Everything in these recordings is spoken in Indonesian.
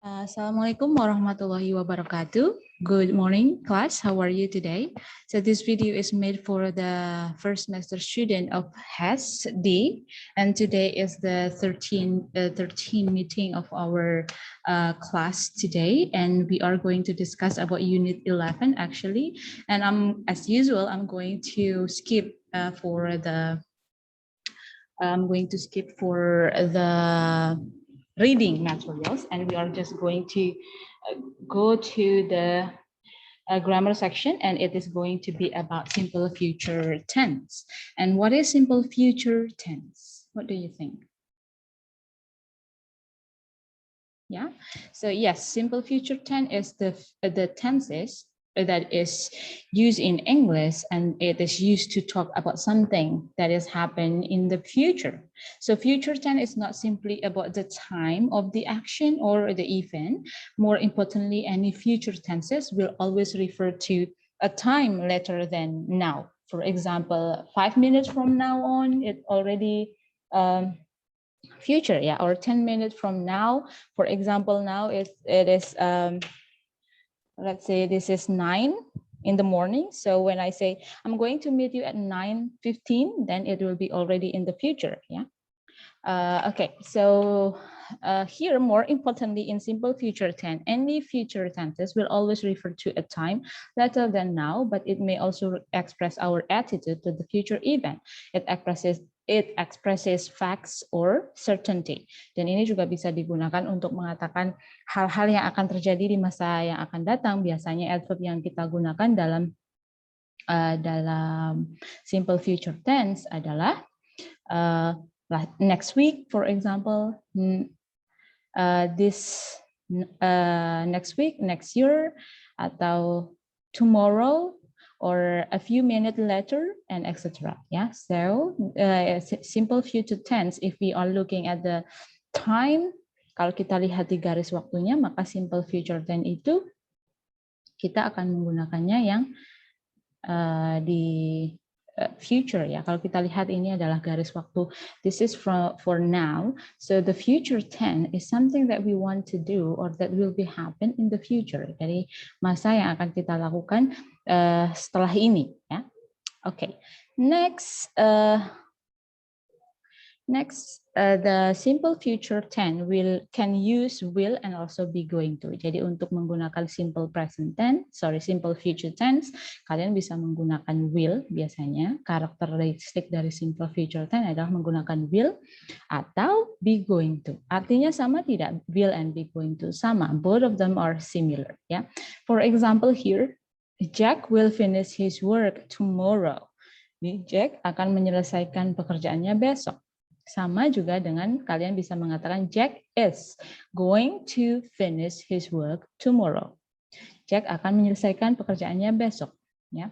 Assalamualaikum warahmatullahi wabarakatuh. Good morning, class. How are you today? So this video is made for the first semester student of HES D, and today is the 13 meeting of our class today, and we are going to discuss about Unit 11 actually. And as usual, I'm going to skip for the reading materials, and we are just going to go to the grammar section, and it is going to be about simple future tense. And what is simple future tense? What do you think? Yeah, so yes, simple future tense is the tenses that is used in English, and it is used to talk about something that is happening in the future. So future tense is not simply about the time of the action or the event. More importantly, any future tenses will always refer to a time later than now. For example, 5 minutes from now on, it already future, yeah, or 10 minutes from now. For example, now it is let's say this is 9 in the morning. So when I say I'm going to meet you at 9:15, then it will be already in the future. Yeah. Okay, so here, more importantly, in simple future tense, any future tenses will always refer to a time later than now, but it may also express our attitude to the future event. It expresses facts or certainty. Dan ini juga bisa digunakan untuk mengatakan hal-hal yang akan terjadi di masa yang akan datang. Biasanya adverb yang kita gunakan dalam simple future tense adalah next week, for example, next week, next year, atau tomorrow, or a few minutes later, and etc. Yeah, so simple future tense, if we are looking at the time, kalau kita lihat di garis waktunya, maka simple future tense itu kita akan menggunakannya yang di future, ya. Kalau kita lihat ini adalah garis waktu. This is for now. So the future tense is something that we want to do or that will be happen in the future. Jadi masa yang akan kita lakukan setelah ini, ya. Okay. Next, the simple future tense can use will and also be going to. Jadi untuk menggunakan simple future tense, kalian bisa menggunakan will biasanya. Karakteristik dari simple future tense adalah menggunakan will atau be going to. Artinya sama tidak? Will and be going to sama. Both of them are similar. Ya. For example here, Jack will finish his work tomorrow. Jack akan menyelesaikan pekerjaannya besok. Sama juga dengan kalian bisa mengatakan Jack is going to finish his work tomorrow. Jack akan menyelesaikan pekerjaannya besok. Ya.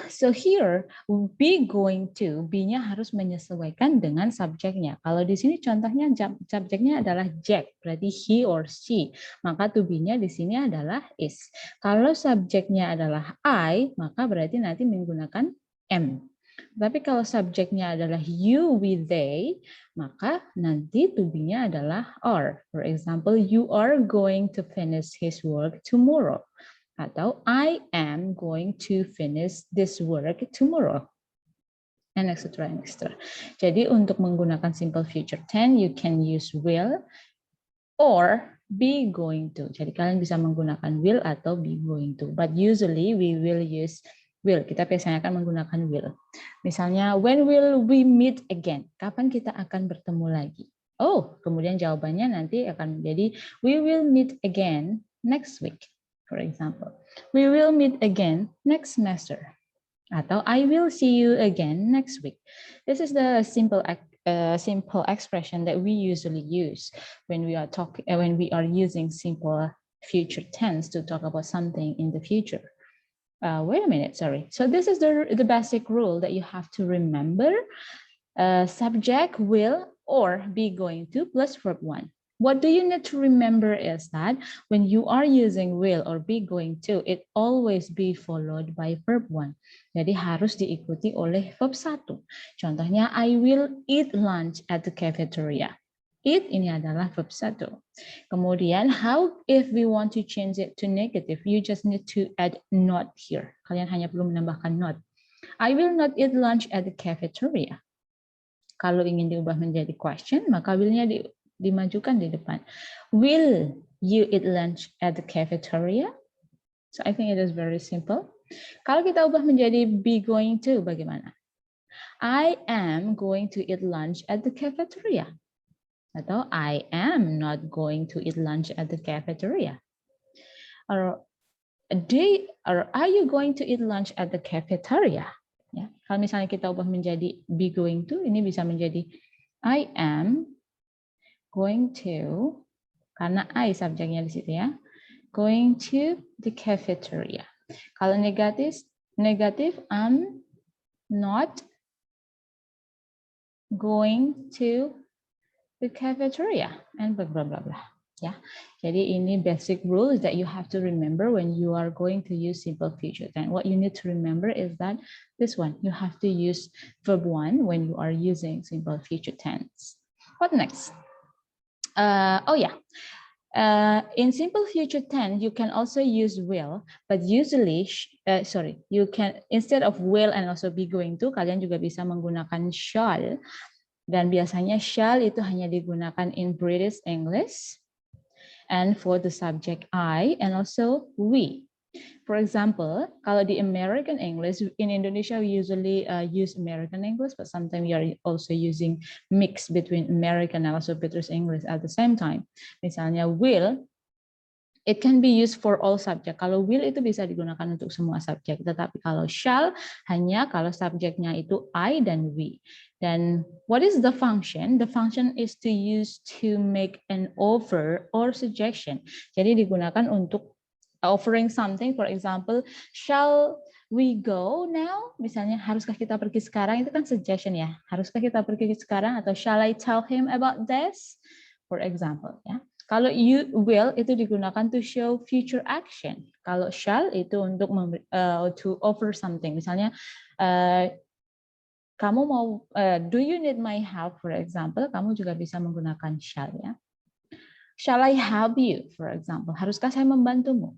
So here, be going to, be-nya harus menyesuaikan dengan subjeknya. Kalau di sini contohnya subjeknya adalah Jack, berarti he or she. Maka to be-nya di sini adalah is. Kalau subjeknya adalah I, maka berarti nanti menggunakan am. Tapi kalau subjeknya adalah you, we, they, maka nanti to be-nya adalah are. For example, you are going to finish his work tomorrow. Atau I am going to finish this work tomorrow. And etc. and etc. Jadi untuk menggunakan simple future tense, you can use will or be going to. Jadi kalian bisa menggunakan will atau be going to. But usually we will use will. Kita biasanya akan menggunakan will. Misalnya, when will we meet again? Kapan kita akan bertemu lagi? Oh, kemudian jawabannya nanti akan menjadi we will meet again next week. For example, we will meet again next semester. Atau I will see you again next week. This is the simple expression that we usually use when we are using simple future tense to talk about something in the future. Wait a minute, sorry. So this is the basic rule that you have to remember. Subject, will, or be going to plus verb 1. What do you need to remember is that when you are using will or be going to, it always be followed by verb 1. Jadi harus diikuti oleh verb 1. Contohnya, I will eat lunch at the cafeteria. It ini adalah verb 1. Kemudian, how if we want to change it to negative? You just need to add not here. Kalian hanya perlu menambahkan not. I will not eat lunch at the cafeteria. Kalau ingin diubah menjadi question, maka will-nya dimajukan di depan. Will you eat lunch at the cafeteria? So I think it is very simple. Kalau kita ubah menjadi be going to, bagaimana? I am going to eat lunch at the cafeteria. Atau I am not going to eat lunch at the cafeteria. Or are you going to eat lunch at the cafeteria? Ya, kalau misalnya kita ubah menjadi be going to, ini bisa menjadi I am going to, karena I subjeknya di situ ya, going to the cafeteria. Kalau negatif I'm not going to the cafeteria and blah blah blah blah. Ya, jadi ini basic rules that you have to remember when you are going to use simple future tense. What you need to remember is that this one, you have to use verb 1 when you are using simple future tense. What next? In simple future tense, you can also use will, but usually, you can, instead of will and also be going to, kalian juga bisa menggunakan shall. Dan biasanya shall itu hanya digunakan in British English, and for the subject I and also we. For example, kalau di American English, in Indonesia we usually use American English, but sometimes we are also using mix between American and also British English at the same time. Misalnya will, it can be used for all subject. Kalau will itu bisa digunakan untuk semua subjek, tetapi kalau shall hanya kalau subjeknya itu I dan we. Dan what is the function? The function is to use to make an offer or suggestion. Jadi digunakan untuk offering something, for example, shall we go now? Misalnya, haruskah kita pergi sekarang? Itu kan suggestion ya. Haruskah kita pergi sekarang? Atau shall I tell him about this? For example, ya. Kalau you will itu digunakan to show future action. Kalau shall itu untuk to offer something. Misalnya, kamu mau, do you need my help, for example, kamu juga bisa menggunakan shall ya. Shall I help you, for example, haruskah saya membantumu?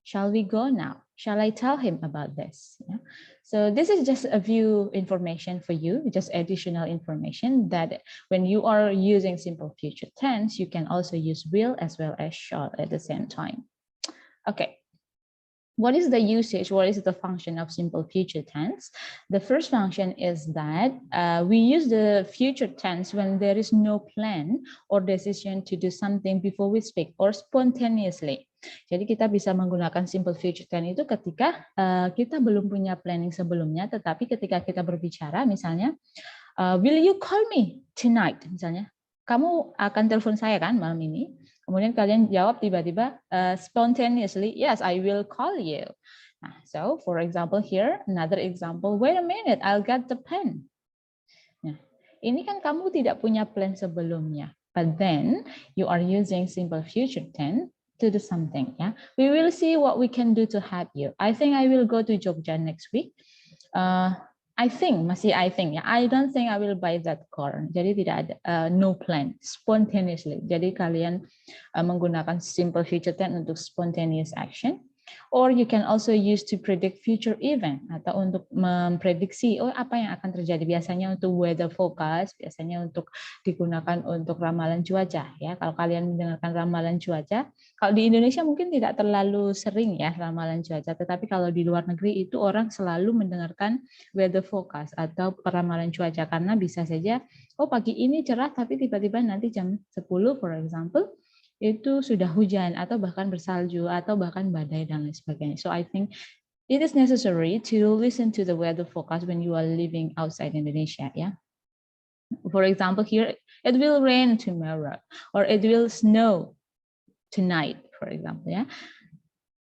Shall we go now? Shall I tell him about this? Yeah. So this is just a few information for you, just additional information that when you are using simple future tense, you can also use will as well as shall at the same time. Okay. What is the usage? What is the function of simple future tense? The first function is that we use the future tense when there is no plan or decision to do something before we speak or spontaneously. Jadi kita bisa menggunakan simple future tense itu ketika kita belum punya planning sebelumnya, tetapi ketika kita berbicara, misalnya, will you call me tonight? Misalnya, kamu akan telepon saya kan malam ini? Kemudian kalian jawab tiba-tiba spontaneously, yes, I will call you. Nah, so for example here, another example, wait a minute, I'll get the pen. Nah, ini kan kamu tidak punya plan sebelumnya, but then you are using simple future tense to do something. Ya, we will see what we can do to help you. I think I will go to Jogja next week. I think, masih I think ya. I don't think I will buy that car. Jadi tidak ada no plan, spontaneously. Jadi kalian menggunakan simple future tense untuk spontaneous action. Or you can also use to predict future event, atau untuk memprediksi apa yang akan terjadi. Biasanya untuk weather forecast, biasanya untuk digunakan untuk ramalan cuaca ya. Kalau kalian mendengarkan ramalan cuaca, kalau di Indonesia mungkin tidak terlalu sering ya ramalan cuaca, tetapi kalau di luar negeri itu orang selalu mendengarkan weather forecast atau peramalan cuaca, karena bisa saja pagi ini cerah tapi tiba-tiba nanti jam 10 for example itu sudah hujan atau bahkan bersalju atau bahkan badai dan lain sebagainya. So I think it is necessary to listen to the weather forecast when you are living outside Indonesia. Yeah. For example, here it will rain tomorrow or it will snow tonight, for example. Yeah.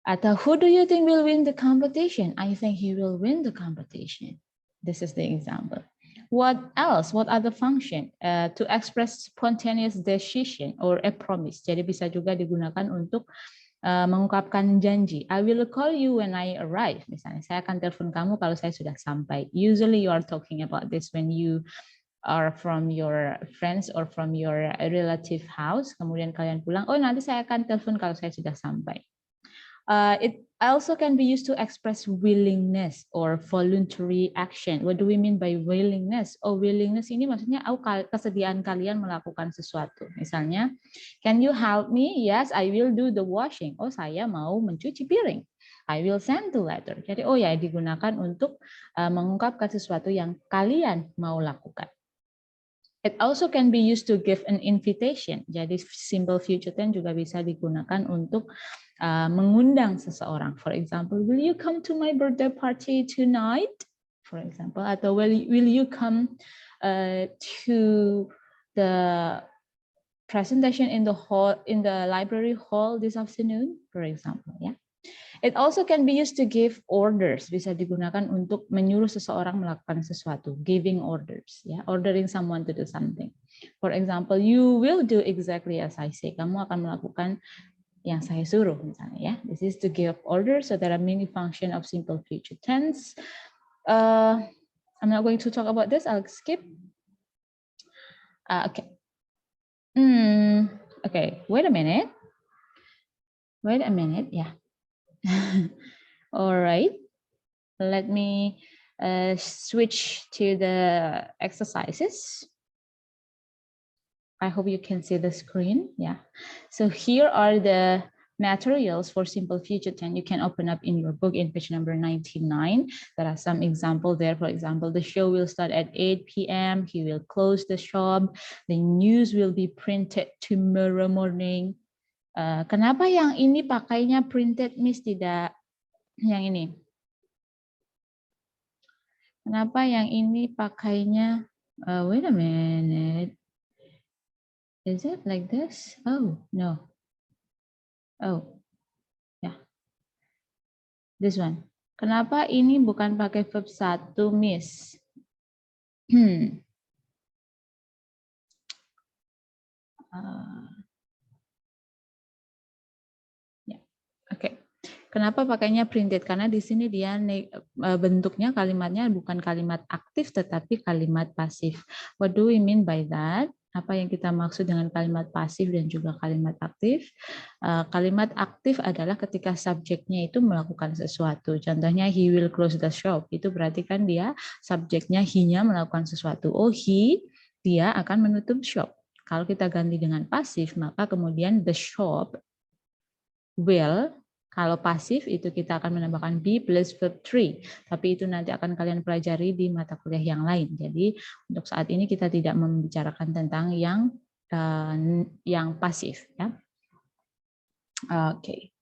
Atau who do you think will win the competition? I think he will win the competition. This is the example. What else? What other function? To express spontaneous decision or a promise. Jadi bisa juga digunakan untuk mengungkapkan janji. I will call you when I arrive. Misalnya, saya akan telepon kamu kalau saya sudah sampai. Usually you are talking about this when you or from your friends or from your relative house, kemudian kalian pulang, oh nanti saya akan telepon kalau saya sudah sampai. It also can be used to express willingness or voluntary action. What do we mean by willingness? Oh, willingness ini maksudnya kesediaan kalian melakukan sesuatu. Misalnya, can you help me? Yes, I will do the washing. Oh, saya mau mencuci piring. I will send the letter. Jadi, oh ya, digunakan untuk mengungkapkan sesuatu yang kalian mau lakukan. It also can be used to give an invitation. Jadi simple future tense juga bisa digunakan untuk mengundang seseorang. For example, will you come to my birthday party tonight? For example, atau will you come to the presentation in the hall, in the library hall this afternoon? For example, ya. It also can be used to give orders. Bisa digunakan untuk menyuruh seseorang melakukan sesuatu. Giving orders, ya, ordering someone to do something. For example, you will do exactly as I say. Kamu akan melakukan yang saya suruh, misalnya, ya. This is to give orders. So there are many functions of simple future tense. I'm not going to talk about this. I'll skip. Okay. Okay. Wait a minute. Yeah. All right, let me switch to the exercises. I hope you can see the screen. Yeah, so here are the materials for simple future tense. You can open up in your book in page number 99. There are some examples there. For example, the show will start at 8 p.m. He will close the shop. The news will be printed tomorrow morning. Kenapa yang ini pakainya printed, Miss, tidak yang ini? Kenapa yang ini pakainya, wait a minute. Is it like this? Oh, no. Oh, yeah. This one. Kenapa ini bukan pakai verb 1, Miss? Oke. Kenapa pakainya printed? Karena di sini dia bentuknya kalimatnya bukan kalimat aktif tetapi kalimat pasif. What do we mean by that? Apa yang kita maksud dengan kalimat pasif dan juga kalimat aktif? Kalimat aktif adalah ketika subjeknya itu melakukan sesuatu. Contohnya he will close the shop. Itu berarti kan dia subjeknya he-nya melakukan sesuatu. Oh, dia akan menutup shop. Kalau kita ganti dengan pasif, maka kemudian the shop will, kalau pasif itu kita akan menambahkan be plus verb 3. Tapi itu nanti akan kalian pelajari di mata kuliah yang lain. Jadi untuk saat ini kita tidak membicarakan tentang yang pasif, ya. Oke.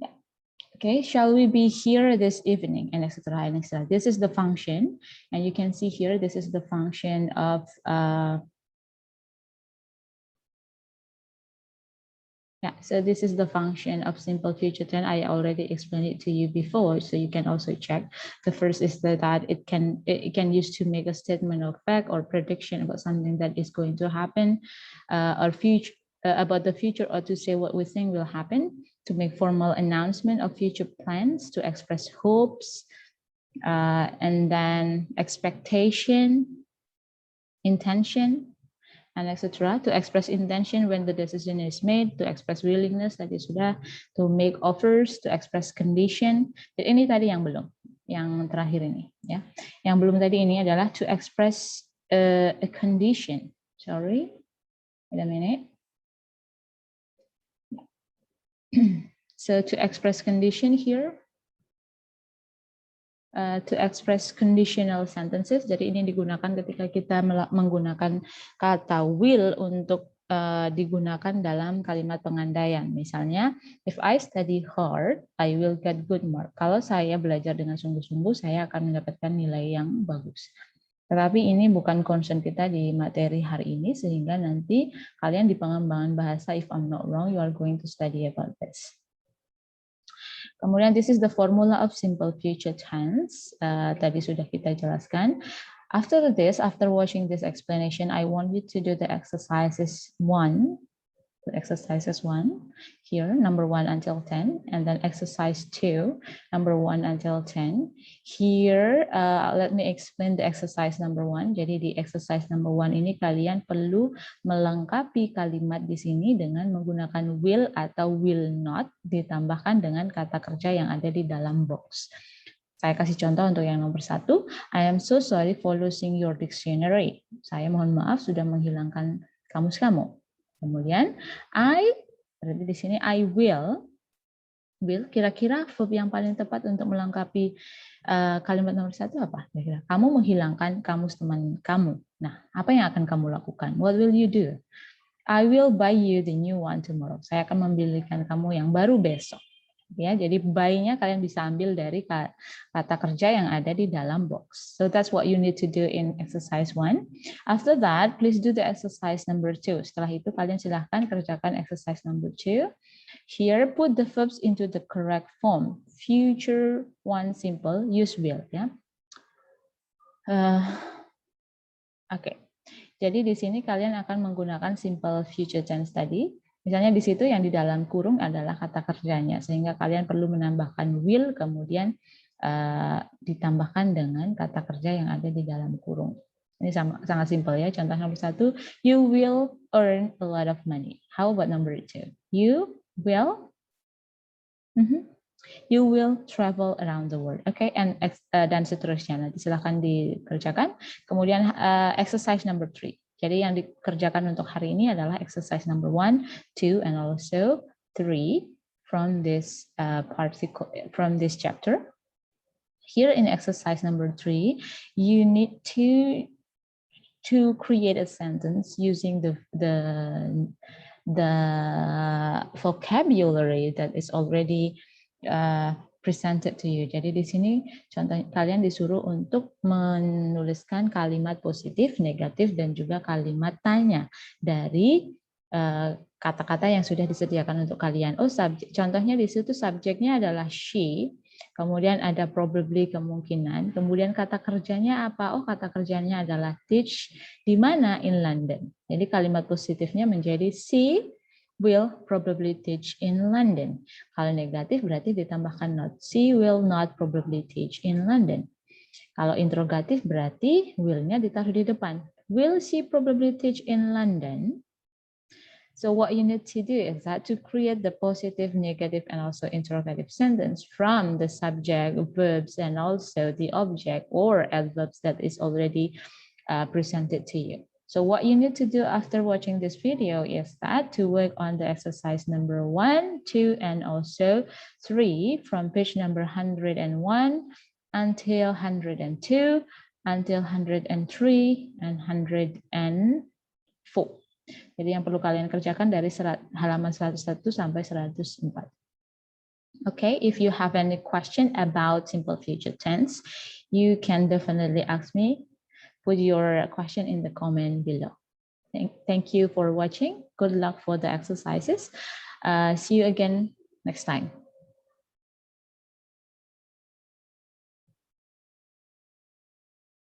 Yeah. Okay, shall we be here this evening, and etc. and etc. This is the function, and you can see here this is the function of yeah, so this is the function of simple future tense. I already explained it to you before, so you can also check. The first is that it can use to make a statement of fact or prediction about something that is going to happen, or future about the future, or to say what we think will happen, to make formal announcement of future plans, to express hopes, and then expectation, intention, and etc. To express intention when the decision is made, to express willingness tadi sudah, to make offers, to express condition. Jadi ini tadi yang belum, yang terakhir ini, ya. Yang belum tadi ini adalah to express a condition. Sorry, wait a minute. So to express condition here. To express conditional sentences. Jadi ini digunakan ketika kita menggunakan kata will untuk digunakan dalam kalimat pengandaian. Misalnya, if I study hard, I will get good mark. Kalau saya belajar dengan sungguh-sungguh, saya akan mendapatkan nilai yang bagus. Tetapi ini bukan concern kita di materi hari ini, sehingga nanti kalian di pengembangan bahasa, if I'm not wrong, you are going to study about this. Kemudian this is the formula of simple future tense. Tadi sudah kita jelaskan. After this, after watching this explanation, I want you to do the exercises 1 exercises 1 here, number 1 until 10, and then exercise 2, number 1 until 10. Here, let me explain the exercise number 1. Jadi di exercise number 1 ini kalian perlu melengkapi kalimat di sini dengan menggunakan will atau will not ditambahkan dengan kata kerja yang ada di dalam box. Saya kasih contoh untuk yang nomor 1. I am so sorry for losing your dictionary. Saya mohon maaf sudah menghilangkan kamus kamu. Kemudian berarti di sini I will kira-kira verb yang paling tepat untuk melengkapi kalimat nomor 1 apa? Kira-kira kamu menghilangkan kamus teman kamu. Nah, apa yang akan kamu lakukan? What will you do? I will buy you the new one tomorrow. Saya akan membelikan kamu yang baru besok. Ya, jadi buy-nya kalian bisa ambil dari kata kerja yang ada di dalam box. So that's what you need to do in exercise 1. After that, please do the exercise number 2. Setelah itu kalian silahkan kerjakan exercise number 2. Here, put the verbs into the correct form. Future 1 simple, use will. Ya. Oke. Jadi di sini kalian akan menggunakan simple future tense tadi. Misalnya di situ yang di dalam kurung adalah kata kerjanya, sehingga kalian perlu menambahkan will, kemudian ditambahkan dengan kata kerja yang ada di dalam kurung. Ini sangat simpel ya. Contoh nomor 1, you will earn a lot of money. How about number 2? You will, you will travel around the world. Okay, and dan seterusnya. Nanti silahkan dikerjakan. Kemudian exercise number 3. Jadi yang dikerjakan untuk hari ini adalah exercise number 1, 2, and also 3 from this from this chapter. Here in exercise number 3, you need to create a sentence using the vocabulary that is already presented to you. Jadi di sini contoh kalian disuruh untuk menuliskan kalimat positif, negatif, dan juga kalimat tanya dari kata-kata yang sudah disediakan untuk kalian. Contohnya di situ subjeknya adalah she, kemudian ada probably kemungkinan, kemudian kata kerjanya apa? Kata kerjanya adalah teach, di mana? In London. Jadi kalimat positifnya menjadi she will probably teach in London. Kalau negatif berarti ditambahkan not. She will not probably teach in London. Kalau interrogatif berarti will-nya ditaruh di depan. Will she probably teach in London? So what you need to do is that to create the positive, negative, and also interrogative sentence from the subject, verbs, and also the object or adverbs that is already presented to you. So what you need to do after watching this video is that to work on the exercise number 1, 2, and also 3 from page number 101 until 102, until 103, and 104. Jadi yang perlu kalian kerjakan dari halaman 101 sampai 104. Okay, if you have any question about simple future tense, you can definitely ask me. Put your question in the comment below. Thank you for watching. Good luck for the exercises. See you again next time.